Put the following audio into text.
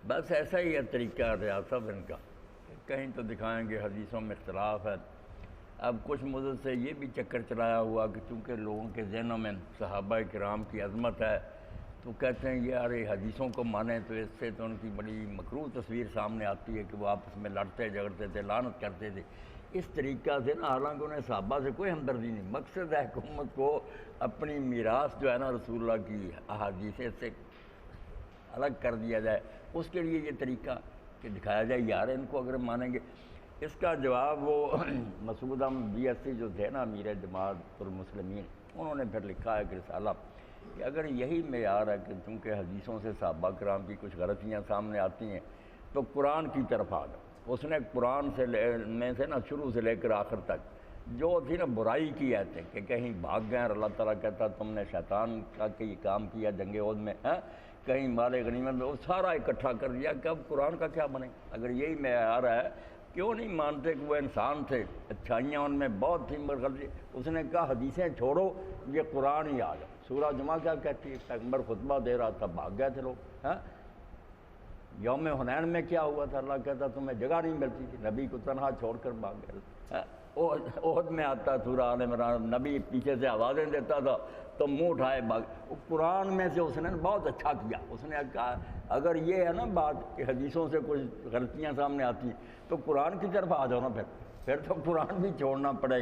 بس ایسا ہی ہے طریقہ ریاست ان کا، کہیں تو دکھائیں گے حدیثوں میں اختلاف ہے۔ اب کچھ مدت سے یہ بھی چکر چلایا ہوا کہ چونکہ لوگوں کے ذہنوں میں صحابہ کرام کی عظمت ہے تو کہتے ہیں یار یہ حدیثوں کو مانیں تو اس سے تو ان کی بڑی مکروہ تصویر سامنے آتی ہے کہ وہ آپس میں لڑتے جھگڑتے تھے، لعنت کرتے تھے اس طریقہ سے نا، حالانکہ انہیں صحابہ سے کوئی ہمدردی نہیں۔ مقصد ہے حکومت کو اپنی میراث جو ہے نا رسول اللہ کی احادیث سے الگ کر دیا جائے، اس کے لیے یہ طریقہ کہ دکھایا جائے یار ان کو اگر مانیں گے۔ اس کا جواب وہ مسعود احمد BSc جو تھے نا امیر جماعت المسلمین، انہوں نے پھر لکھا ہے کہ رسالہ کہ اگر یہی معیار ہے کہ چونکہ حدیثوں سے صحابہ کرام کی کچھ غلطیاں سامنے آتی ہیں تو قرآن کی طرف آ جاؤ۔ اس نے قرآن میں سے نا شروع سے لے کر آخر تک جو تھی نا برائی کی آیتیں کہ کہیں بھاگ گئے اور اللہ تعالیٰ کہتا تم نے شیطان کا یہ کام کیا جنگ احد میں، کہیں مال غنیمت میں، وہ سارا اکٹھا کر دیا کہ اب قرآن کا کیا بنے۔ اگر یہی معیار ہے کیوں نہیں مانتے کہ وہ انسان تھے، اچھائیاں ان میں بہت تھیں مگر غلطی، اس نے کہا حدیثیں چھوڑو یہ قرآن ہی آ جاؤ۔ سورہ جمعہ کیا کہتی ہے؟ پیغمبر خطبہ دے رہا تھا بھاگ گئے تھے لوگ۔ یوم حنین میں کیا ہوا تھا؟ اللہ کہتا تمہیں جگہ نہیں ملتی تھی، نبی کو تنہا چھوڑ کر بھاگ گئے۔ احد میں آتا سورہ آل عمران، نبی پیچھے سے آوازیں دیتا تھا تو منہ اٹھائے بھاگ۔ پران میں سے اس نے بہت اچھا کیا، اس نے کہا اگر یہ ہے نا بات کہ حدیثوں سے کچھ غلطیاں سامنے آتی ہیں تو قرآن کی طرف آ جاؤ نا، پھر تو قرآن بھی چھوڑنا پڑے